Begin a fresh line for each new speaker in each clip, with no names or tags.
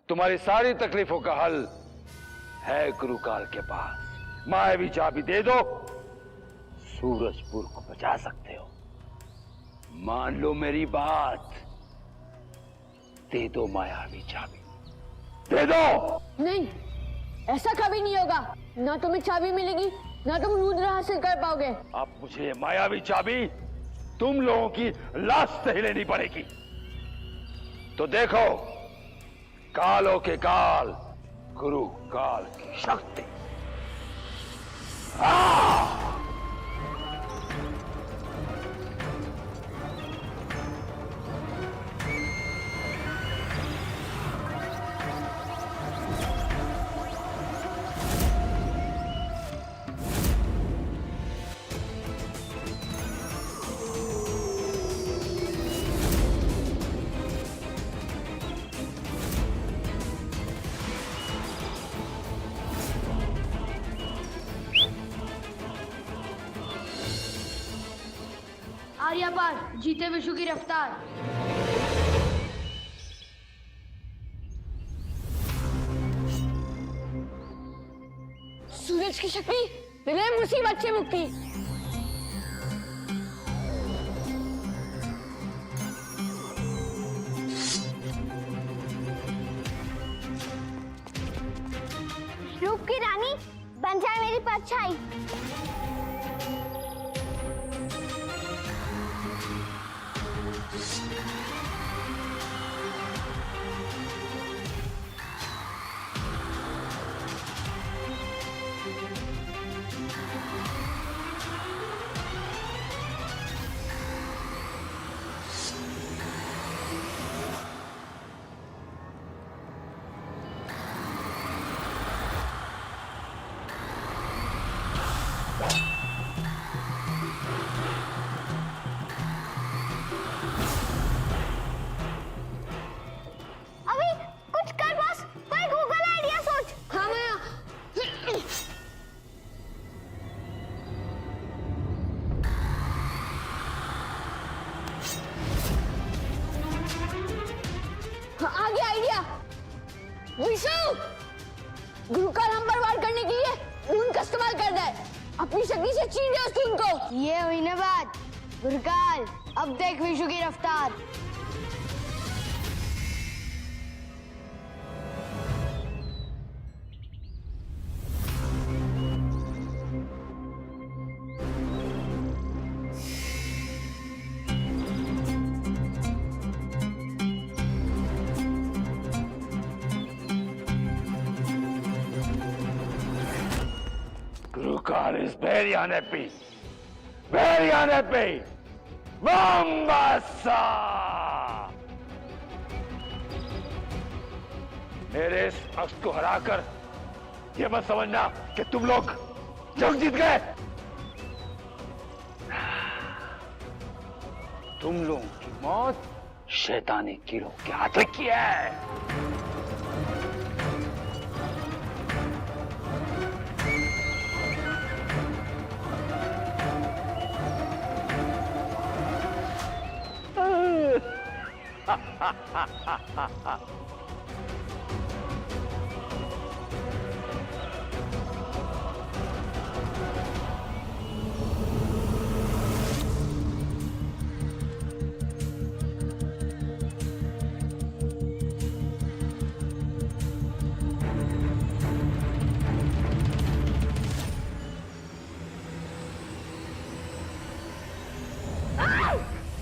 तुम्हारी सारी तकलीफों का हल है गुरुकाल के पास। मायावी चाबी दे दो, सूरजपुर को बचा सकते हो। मान लो मेरी बात, दे दो मायावी चाबी, दे दो।
नहीं, ऐसा कभी नहीं होगा। ना तुम्हें चाबी मिलेगी, ना तुम रुद्र हासिल कर पाओगे।
अब मुझे मायावी चाबी तुम लोगों की लाश से ही लेनी पड़ेगी। तो देखो, कालों के काल, गुरु काल की शक्ति।
आर्या पार, जीते विश्व की रफ्तार। सूरज की शक्ति, विलय मुसीबत से मुक्ति।
रूप की रानी बन जाए मेरी परछाई।
आगे आइडिया। विशु, गुरु का नंबर वार करने के लिए ऊन का इस्तेमाल कर दे। अपनी शक्ति से छीन दे उस ऊन को।
ये हुई ना बात गुरुकाल, अब देख विशु की रफ्तार।
Gurukal is very unhappy. Very unhappy. Mombasa! मेरे इस अक्स को हराकर ये मत समझना कि तुम लोग जंग जीत गए। तुम लोगों की मौत शैतानी कीड़ों के हाथ की है।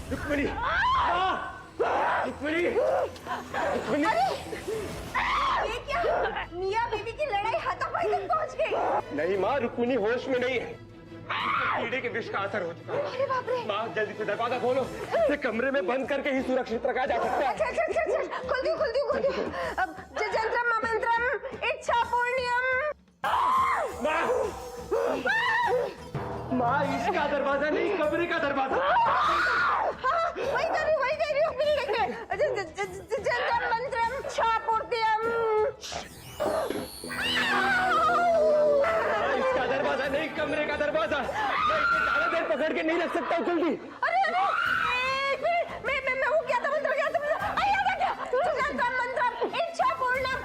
रुक्मिणी, रुक्मिणी, रुक्मिणी।
ये क्या? मियां बीवी की लड़ाई हाथापाई तक पहुंच गई।
नहीं माँ, रुक्मिणी होश में नहीं है। कीड़े के विष का असर हो चुका है।
अरे बाप रे।
माँ जल्दी से दरवाजा खोलो। इसे कमरे में बंद करके ही सुरक्षित रखा जा सकता है।
अच्छा, खोल दियो। अब जजंत्रम ममंत्रम इच्छा पूर्ण्यम।
माँ इसका दरवाजा नहीं, कमरे का दरवाजा।
वही कर रही हूँ जजंत्रम मंत्रम इच्छा पूर्ण्यम।
इसका दरवाजा नहीं, कमरे का दरवाजा। मैं इसे ज्यादा देर पकड़ के नहीं रख सकता जल्दी।
अरे मैं वो क्या था मंत्र क्या था? जजंत्रम मंत्रम इच्छा पूर्ण्यम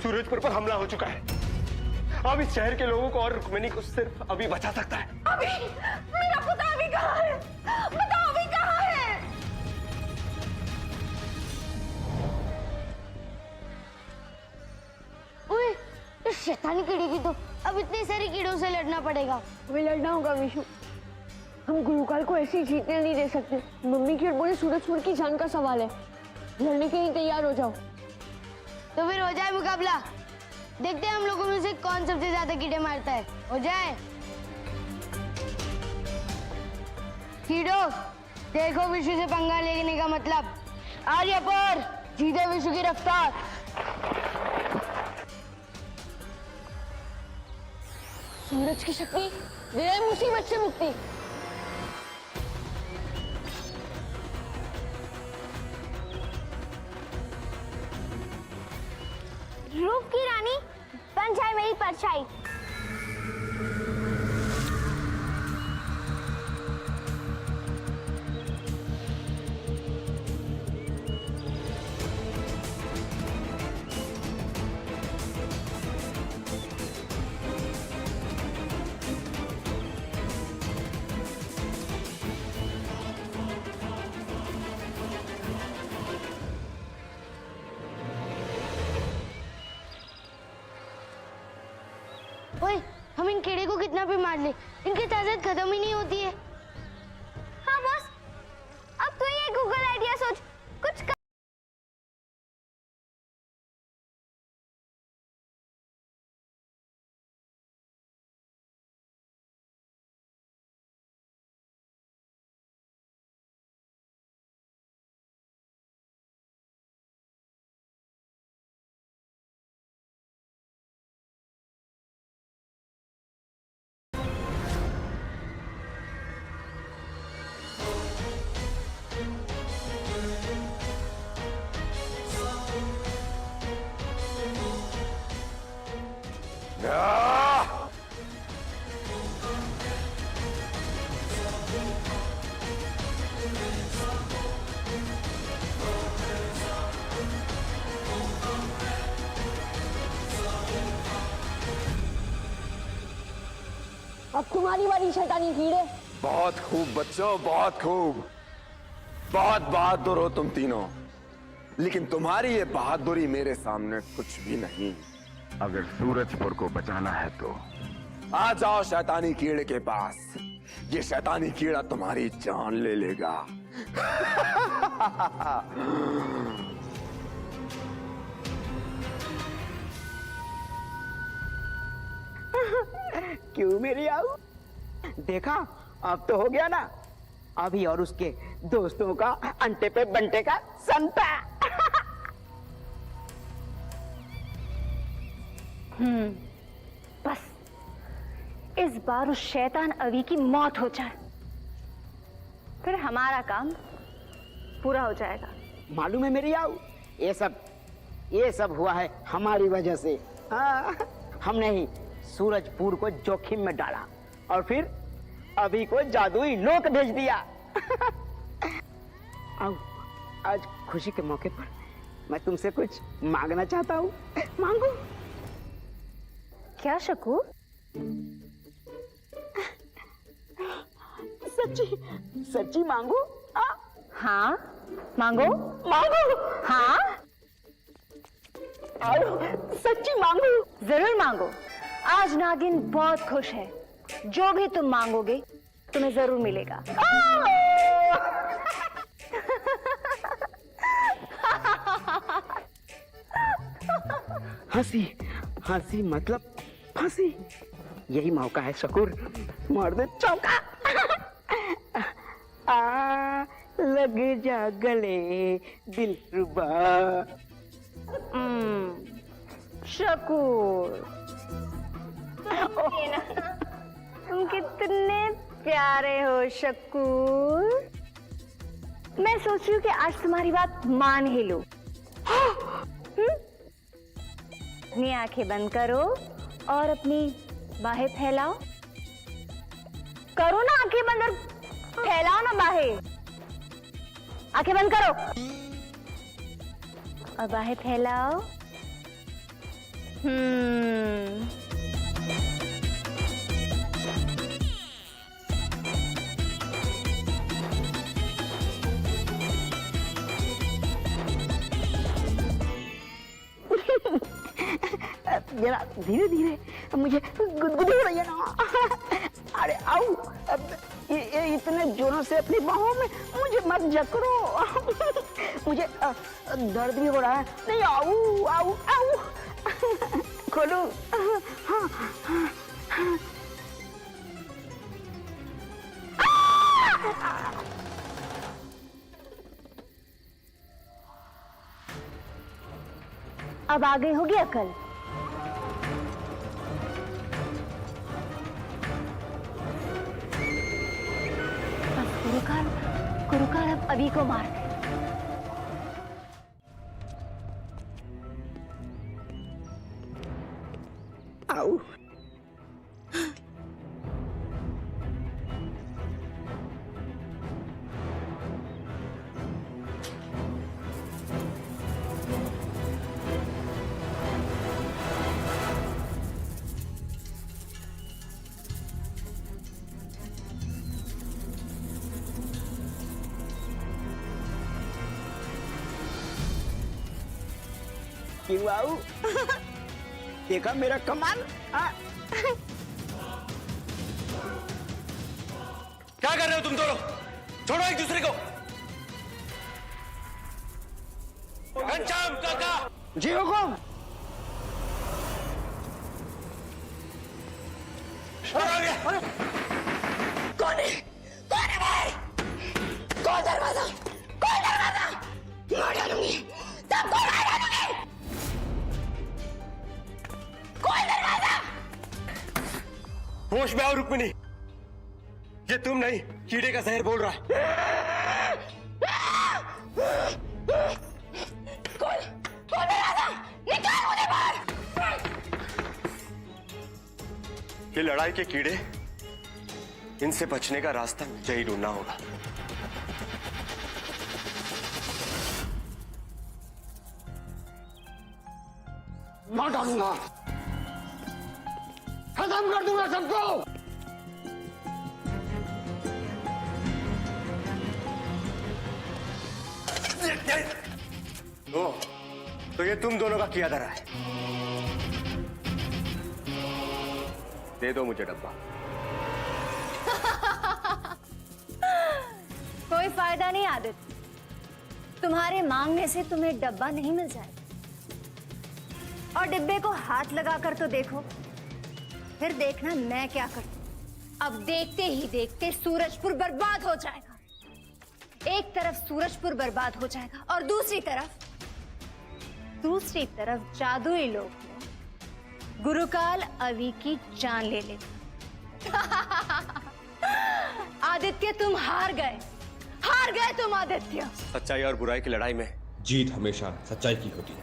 सूरजपुर पर हमला हो चुका है। अब इस शहर के लोगों को और रुक्मिणी को सिर्फ अभी बचा सकता है।
अभी मेरा पुत्र अभी कहाँ है? बताओ अभी कहाँ है?
ओए, इस शैतानी कीड़े की तो अब इतने सारे कीड़ों से लड़ना पड़ेगा। हमें लड़ना होगा विशु। हम गुरुकाल को ऐसे ही जीतने नहीं दे सकते। मम्मी की और बोले सूरजपुर की जान का सवाल है। लड़ने के लिए तैयार हो जाओ। तो फिर हो जाए मुकाबला। देखते हैं हम लोगों में से कौन सबसे ज्यादा कीड़े मारता है। हो जाए। कीड़ो, देखो विशु से पंगा लेने का मतलब। आर्य पर जीते विशु की रफ्तार। सूरज की शक्ति दे मुसीबत से मुक्ति।
रूप की रानी बन जाए मेरी परछाई।
ओए, हम इन कीड़े को कितना भी मार ले, इनकी ताकत खत्म ही नहीं होती है।
हाँ बॉस, अब तो ये गूगल आइडिया सोच कुछ कर...
अब तुम्हारी बारी शैतानी कीड़े।
बहुत खूब बच्चों, बहुत खूब। बहुत बहादुर हो तुम तीनों, लेकिन तुम्हारी ये बहादुरी मेरे सामने कुछ भी नहीं। अगर सूरजपुर को बचाना है तो आ जाओ शैतानी कीड़े के पास। ये शैतानी कीड़ा तुम्हारी जान ले लेगा।
क्यों मेरी आऊ? देखा, अब तो हो गया ना। अभी और उसके दोस्तों का अंटे पे बंटे का संता।
बस इस बार उस शैतान अवी की मौत हो जाए, फिर हमारा काम पूरा हो जाएगा।
मालूम है मेरी आऊ, ये सब हुआ है हमारी वजह से। हाँ, हमने ही सूरजपुर को जोखिम में डाला और फिर अभी को जादुई नोक भेज दिया। आओ, आज खुशी के मौके पर मैं तुमसे कुछ मांगना चाहता हूँ। मांगू?
क्या शकू?
सच्ची मांगू?
हाँ मांगो।
मांगू?
हाँ
आओ, सच्ची मांगू?
जरूर मांगो। आज नागिन बहुत खुश है। जो भी तुम मांगोगे तुम्हें जरूर मिलेगा।
हंसी हंसी मतलब फांसी। यही मौका है शकूर, मार दे चौका। आ लग जा गले दिलरुबा।
शकूर, तुम कितने प्यारे हो शकूर। मैं सोच रही हूँ कि आज तुम्हारी बात मान ही लो। अपनी आंखें बंद करो और अपनी बाहें फैलाओ। करो ना आंखें बंद और फैलाओ ना बाहें। आंखें बंद करो और बाहें फैलाओ।
जरा धीरे धीरे, मुझे गुदगुदी हो रही है ना। अरे आओ, ये इतने जोरों से अपनी बाहों में मुझे मत जकड़ो। मुझे दर्द भी हो रहा है। नहीं, आओ आओ आओ, खोलो। हाँ हाँ हाँ।
अब आ गई होगी अकल। गुरुकाल अब अभी को मार दे।
आओ। क्यों आओ? देखा मेरा कमाल?
क्या कर रहे हो तुम दोनों? छोड़ो एक दूसरे को। घनश्याम काका।
जी हुकुम।
कौन है? कौन है भाई? कौन दरवाजा? कौन दरवाजा? मार डालूंगी, सबको मार डालूंगी। कौन दरवाजा?
होश में आओ रुक्मिणी, ये तुम नहीं, कीड़े का जहर बोल रहा है।
कौन दरवाजा? निकाल मुझे बाहर।
ये लड़ाई के कीड़े, इनसे बचने का रास्ता मुझे ही ढूंढना होगा।
मार डालूंगा, खत्म कर दूंगा सबको।
तो ये तुम दोनों का किया धरा है। दे दो मुझे डब्बा।
कोई फायदा नहीं आदित्य, तुम्हारे मांगने से तुम्हें डब्बा नहीं मिल जाएगा। और डिब्बे को हाथ लगाकर तो देखो, फिर देखना मैं क्या करती हूं। अब देखते ही देखते सूरजपुर बर्बाद हो जाएगा। एक तरफ सूरजपुर बर्बाद हो जाएगा और दूसरी तरफ जादुई लोग में गुरुकाल अवि की जान ले ले। आदित्य तुम हार गए तुम आदित्य।
सच्चाई और बुराई की लड़ाई में
जीत हमेशा सच्चाई की होती है।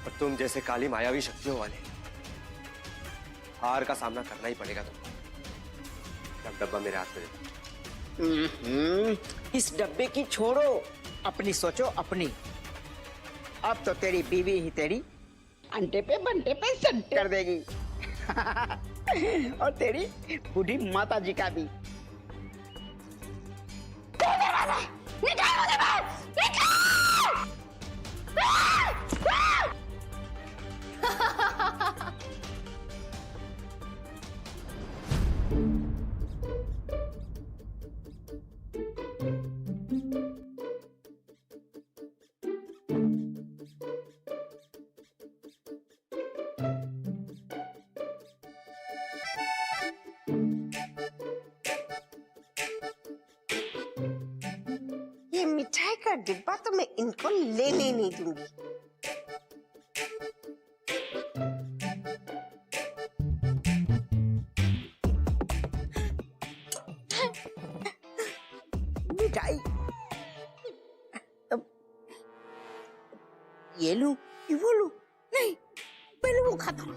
और तुम जैसे काली मायावी शक्तियों वाले हार का सामना करना ही पड़ेगा तुमको। अब डब्बा मेरे हाथ में दे दो।
इस डब्बे की छोड़ो, अपनी सोचो अपनी। अब तो तेरी बीवी ही तेरी अंटे पे बंटे पे संटे कर देगी। और तेरी बूढ़ी माता जी का भी।
निकाल मुझे बाहर, निकाल। ये मिठाई का डिब्बा तो मैं इनको लेने नहीं दूंगी।
मिठाई ये लूं कि वो लूं? नहीं, पहले वो खाता हूं।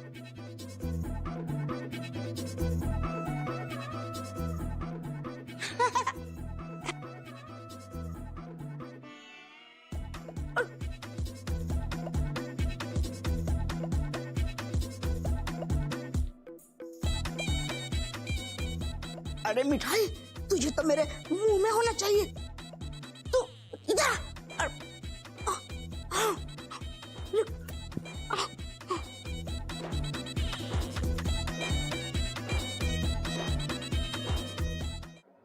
अरे मिठाई, तुझे तो मेरे मुंह में होना चाहिए। तू इधर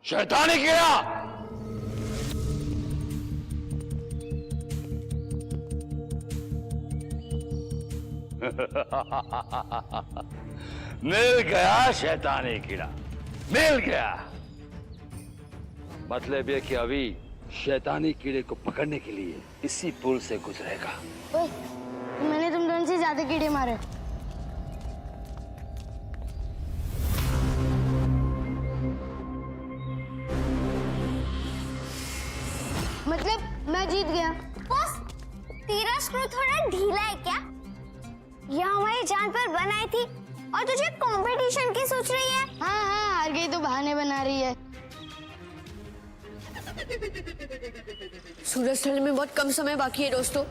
शैतानी कीड़ा, मिल गया शैतानी कीड़ा, मिल गया। मतलब ये कि अभी शैतानी कीड़े को पकड़ने के लिए इसी पुल से गुजरेगा।
ओए, मैंने तुम दोनों से ज्यादा कीड़े मारे। मतलब मैं जीत गया।
बॉस, तेरा स्क्रू थोड़ा ढीला है क्या? यह हमारी जान पर बनाई थी और तुझे कंपटीशन की सोच रही है?
हाँ हाँ, हार गई तो बहाने बना रही है।
सूरज ढलने में बहुत कम समय बाकी है दोस्तों,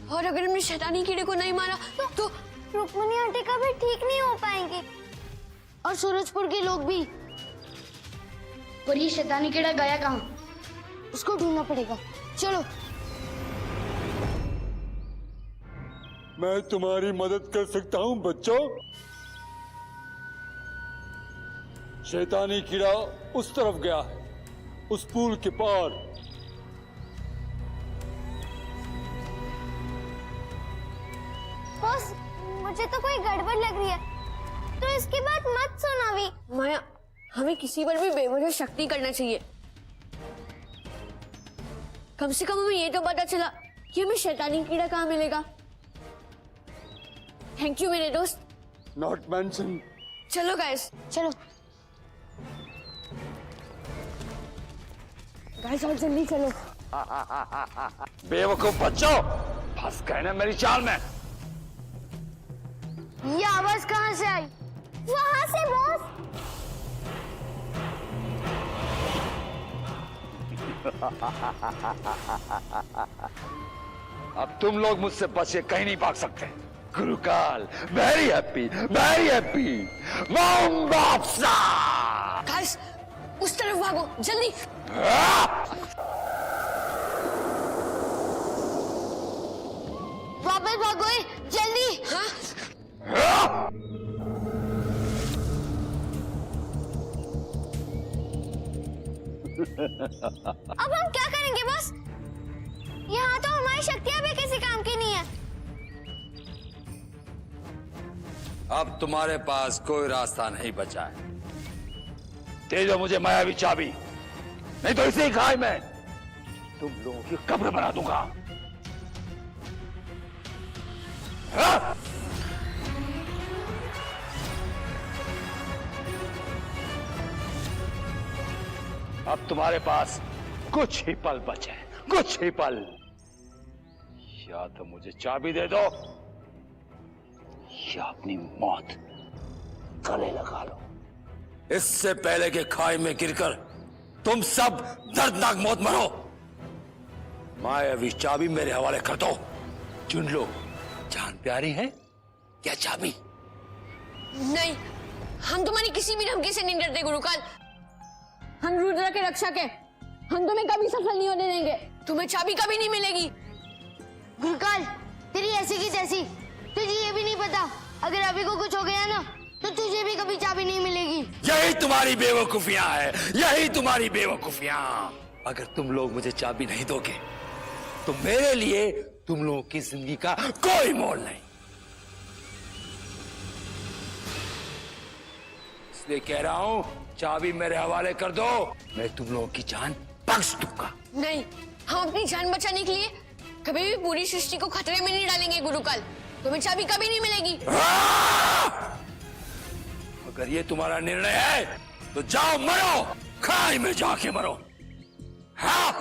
और अगर हमने शैतानी कीड़े को नहीं मारा तो
रुक्मणी आंटी का भी ठीक नहीं हो पाएंगे।
और सूरजपुर के लोग भी। पर ये शैतानी कीड़ा गया कहाँ? उसको ढूंढना पड़ेगा। चलो।
मैं तुम्हारी मदद कर सकता हूं बच्चों। शैतानी कीड़ा उस तरफ गया है, उस पुल के पार।
बॉस, मुझे तो कोई गड़बड़ लग रही है, तो इसकी बात मत सुन अभी।
माया, हमें किसी पर भी बेवजह शक नहीं करना चाहिए। कम से कम हमें ये तो पता चला कि हमें शैतानी कीड़ा कहाँ मिलेगा। थैंक यू मेरे दोस्त।
Not mention.
चलो गाइस,
चलो
गाइस और जल्दी चलो।
बेवकूफ बच्चों, फंस गए ना मेरी चाल में।
ये आवाज कहाँ से आई?
वहां से बॉस।
अब तुम लोग मुझसे बच के कहीं नहीं भाग सकते। गुरुकाल, very happy, very happy.
Guys, उस तरफ भागो जल्दी।
वापस भागो जल्दी।
हाँ,
अब हम क्या करेंगे बॉस? यहाँ तो हमारी शक्तियाँ भी किसी काम की नहीं है।
अब तुम्हारे पास कोई रास्ता नहीं बचा है। दे दो मुझे मायावी चाबी, नहीं तो इसी खाई में तुम लोगों की कब्र बना दूंगा। हाँ? अब तुम्हारे पास कुछ ही पल बचे, कुछ ही पल। या तो मुझे चाबी दे दो या अपनी मौत गले लगा लो। इससे पहले कि खाई में गिरकर तुम सब दर्दनाक मौत मरो। मायावी चाबी मेरे हवाले कर दो। चुन लो, जान प्यारी है या चाबी?
नहीं, हम तुम्हारी किसी भी धमकी से नहीं डरते गुरुकाल। हम रुद्र के रक्षक हैं। हम तुम्हें कभी सफल नहीं होने देंगे। तुम्हें चाबी कभी नहीं मिलेगी।
गुरुकाल, तेरी ऐसी की तैसी। तुझे ये भी नहीं पता, अगर अभी को कुछ हो गया ना तो तुझे भी कभी चाबी नहीं मिलेगी।
यही तुम्हारी बेवकूफियां है, यही तुम्हारी बेवकूफियां। अगर तुम लोग मुझे चाबी नहीं दोगे तो मेरे लिए तुम लोगों की जिंदगी का कोई मोल नहीं। इसलिए कह रहा हूं, चाबी मेरे हवाले कर दो, मैं तुम लोगों की जान बख्श दूंगा।
नहीं, हम अपनी जान बचाने के लिए कभी भी पूरी सृष्टि को खतरे में नहीं डालेंगे गुरुकाल। तुम्हें चाबी कभी नहीं मिलेगी।
अगर ये तुम्हारा निर्णय है तो जाओ मरो, खाई में जाके मरो। हाँ?